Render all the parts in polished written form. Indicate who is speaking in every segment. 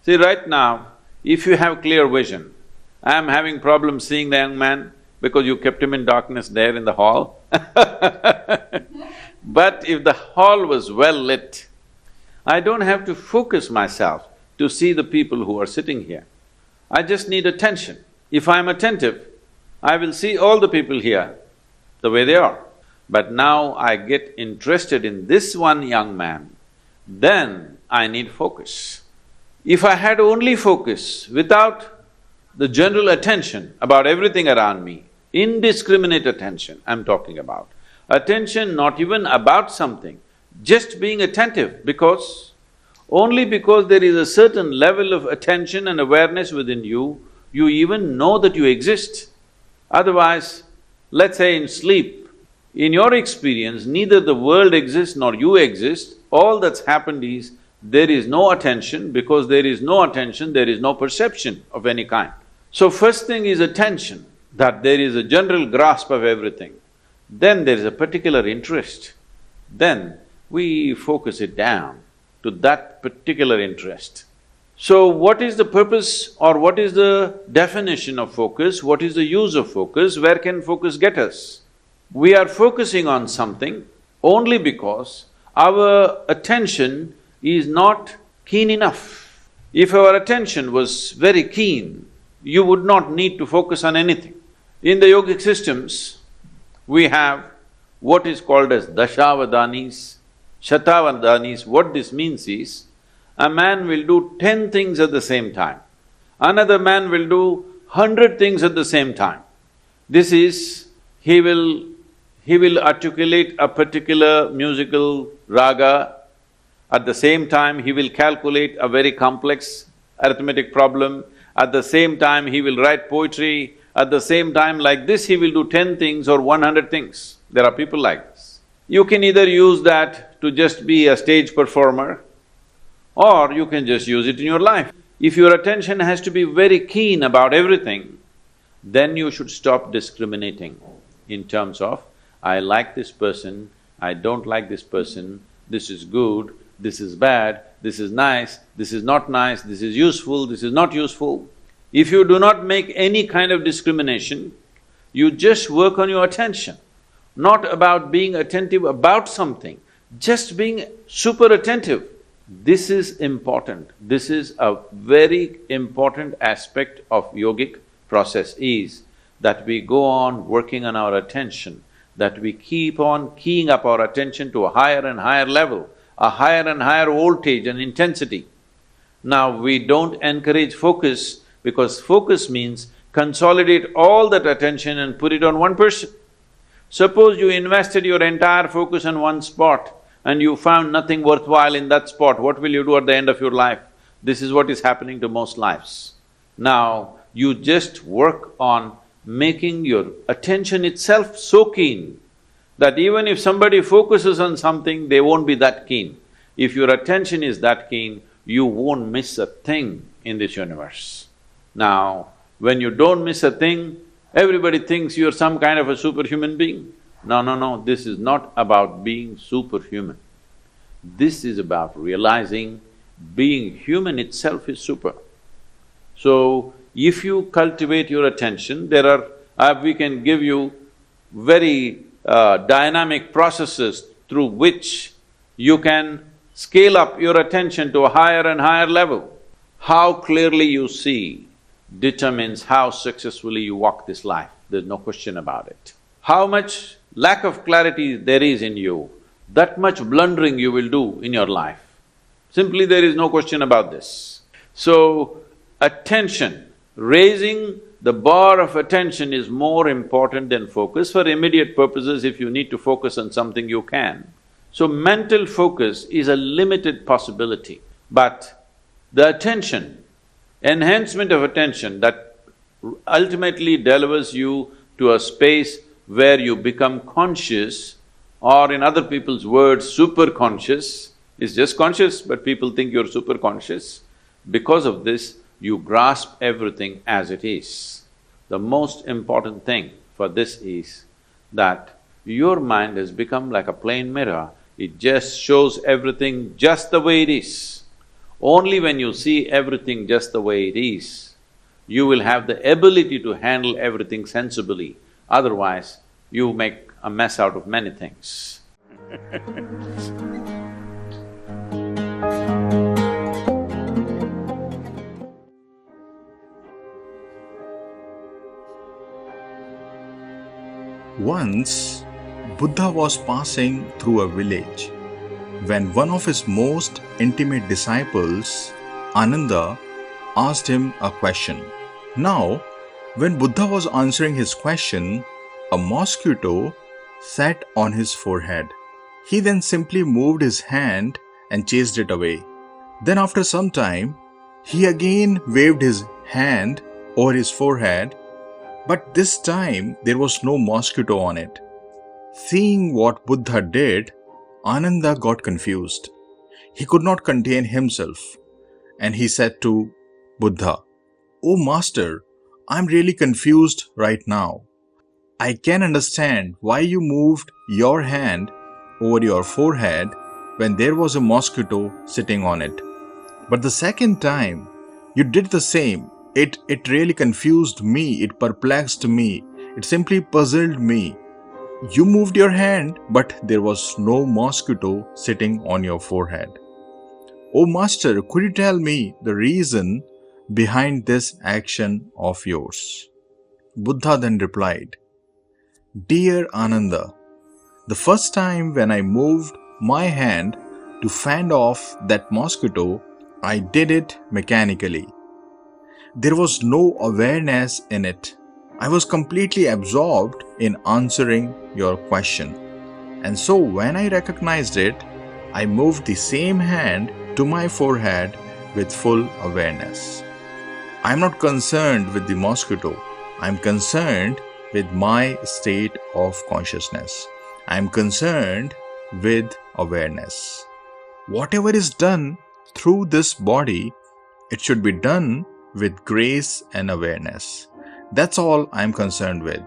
Speaker 1: See, right now, if you have clear vision, I'm having problems seeing the young man because you kept him in darkness there in the hall. But if the hall was well lit, I don't have to focus myself to see the people who are sitting here. I just need attention. If I'm attentive, I will see all the people here the way they are. But now I get interested in this one young man, then I need focus. If I had only focus without the general attention about everything around me, indiscriminate attention I'm talking about, attention not even about something, just being attentive only because there is a certain level of attention and awareness within you, you even know that you exist. Otherwise, let's say in sleep, in your experience, neither the world exists nor you exist, all that's happened is there is no attention, because there is no attention, there is no perception of any kind. So first thing is attention, that there is a general grasp of everything. Then there is a particular interest. Then we focus it down to that particular interest. So what is the purpose or what is the definition of focus? What is the use of focus? Where can focus get us? We are focusing on something only because our attention is not keen enough. If our attention was very keen, you would not need to focus on anything. In the yogic systems, we have what is called as dashavadanis, shatavadanis. What this means is, a man will do 10 things at the same time, another man will do 100 things at the same time. This is, he will articulate a particular musical raga, at the same time he will calculate a very complex arithmetic problem, at the same time he will write poetry, at the same time like this he will do 10 things or 100 things. There are people like this. You can either use that to just be a stage performer, or you can just use it in your life. If your attention has to be very keen about everything, then you should stop discriminating in terms of, I like this person, I don't like this person, this is good, this is bad, this is nice, this is not nice, this is useful, this is not useful. If you do not make any kind of discrimination, you just work on your attention, not about being attentive about something, just being super attentive. This is important. This is a very important aspect of yogic process, is that we go on working on our attention, that we keep on keying up our attention to a higher and higher level, a higher and higher voltage and intensity. Now, we don't encourage focus because focus means consolidate all that attention and put it on one person. Suppose you invested your entire focus on one spot and you found nothing worthwhile in that spot, what will you do at the end of your life? This is what is happening to most lives. Now, you just work on making your attention itself so keen that even if somebody focuses on something, they won't be that keen. If your attention is that keen, you won't miss a thing in this universe. Now, when you don't miss a thing, everybody thinks you're some kind of a superhuman being. No, this is not about being superhuman. This is about realizing being human itself is super. So, if you cultivate your attention, there are… we can give you very dynamic processes through which you can scale up your attention to a higher and higher level. How clearly you see determines how successfully you walk this life, there's no question about it. How much lack of clarity there is in you, that much blundering you will do in your life. Simply there is no question about this. So, attention, raising the bar of attention is more important than focus. For immediate purposes, if you need to focus on something, you can. So, mental focus is a limited possibility, but the attention, enhancement of attention that ultimately delivers you to a space where you become conscious, or in other people's words, super conscious, is just conscious but people think you're super conscious. Because of this, you grasp everything as it is. The most important thing for this is that your mind has become like a plain mirror, it just shows everything just the way it is. Only when you see everything just the way it is, you will have the ability to handle everything sensibly. Otherwise, you make a mess out of many things.
Speaker 2: Once, Buddha was passing through a village when one of his most intimate disciples, Ananda, asked him a question. Now, when Buddha was answering his question, a mosquito sat on his forehead. He then simply moved his hand and chased it away. Then after some time, he again waved his hand over his forehead, but this time there was no mosquito on it. Seeing what Buddha did, Ananda got confused. He could not contain himself, and he said to Buddha, "Oh Master, I'm really confused right now. I can understand why you moved your hand over your forehead when there was a mosquito sitting on it. But the second time you did the same, it really confused me, it perplexed me, it simply puzzled me. You moved your hand, but there was no mosquito sitting on your forehead. Oh Master, could you tell me the reason behind this action of yours?" Buddha then replied, "Dear Ananda, the first time when I moved my hand to fend off that mosquito, I did it mechanically. There was no awareness in it. I was completely absorbed in answering your question. And so when I recognized it, I moved the same hand to my forehead with full awareness. I am not concerned with the mosquito. I am concerned with my state of consciousness. I am concerned with awareness. Whatever is done through this body, it should be done with grace and awareness. That's all I'm concerned with."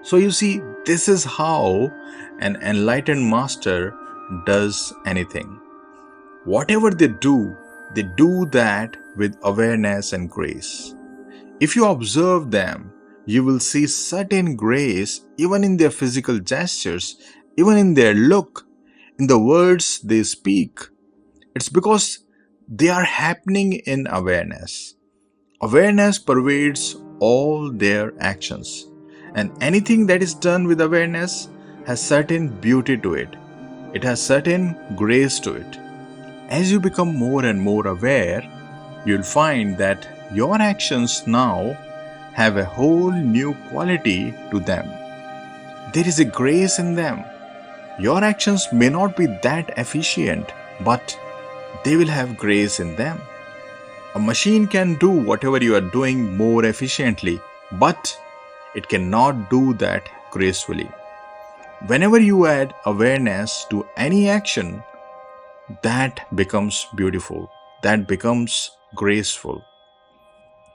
Speaker 2: So you see, this is how an enlightened master does anything. Whatever they do that with awareness and grace. If you observe them, you will see certain grace even in their physical gestures, even in their look, in the words they speak. It's because they are happening in awareness. Awareness pervades all their actions, and anything that is done with awareness has certain beauty to it. It has certain grace to it. As you become more and more aware, you'll find that your actions now have a whole new quality to them. There is a grace in them. Your actions may not be that efficient, but they will have grace in them. A machine can do whatever you are doing more efficiently, but it cannot do that gracefully. Whenever you add awareness to any action, that becomes beautiful, that becomes graceful.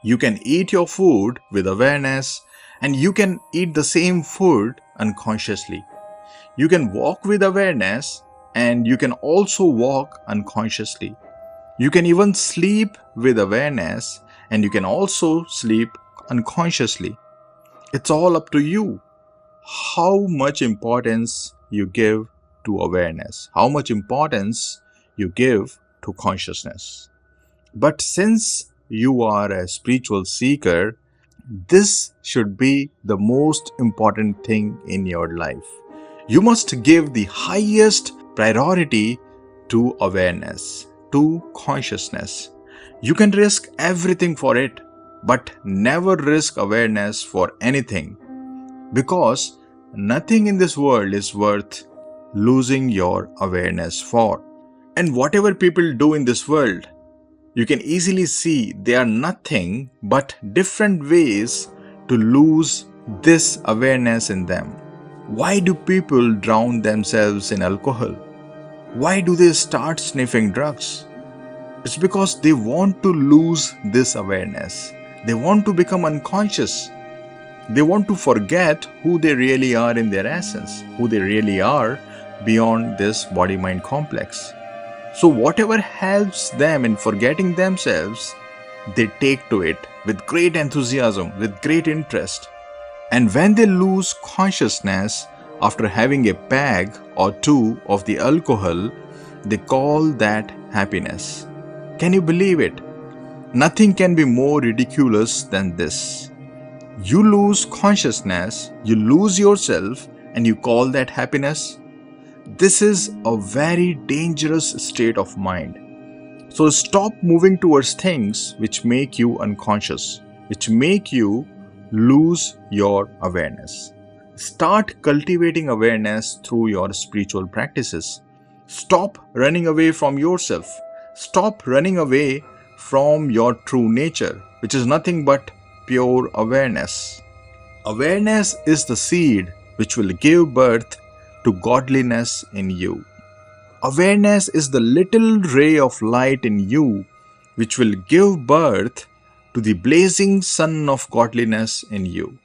Speaker 2: You can eat your food with awareness, and you can eat the same food unconsciously. You can walk with awareness, and you can also walk unconsciously. You can even sleep with awareness, and you can also sleep unconsciously. It's all up to you how much importance you give to awareness, how much importance you give to consciousness. But since you are a spiritual seeker, this should be the most important thing in your life. You must give the highest priority to awareness, to consciousness. You can risk everything for it, but never risk awareness for anything, because nothing in this world is worth losing your awareness for. And whatever people do in this world, you can easily see they are nothing but different ways to lose this awareness in them. Why do people drown themselves in alcohol? Why do they start sniffing drugs? It's because they want to lose this awareness. They want to become unconscious. They want to forget who they really are in their essence, who they really are beyond this body-mind complex. So whatever helps them in forgetting themselves, they take to it with great enthusiasm, with great interest. And when they lose consciousness after having a peg or two of the alcohol, they call that happiness. Can you believe it? Nothing can be more ridiculous than this. You lose consciousness, you lose yourself, and you call that happiness? This is a very dangerous state of mind. So stop moving towards things which make you unconscious, which make you lose your awareness. Start cultivating awareness through your spiritual practices. Stop running away from yourself. Stop running away from your true nature, which is nothing but pure awareness. Awareness is the seed which will give birth to godliness in you. Awareness is the little ray of light in you which will give birth to the blazing sun of godliness in you.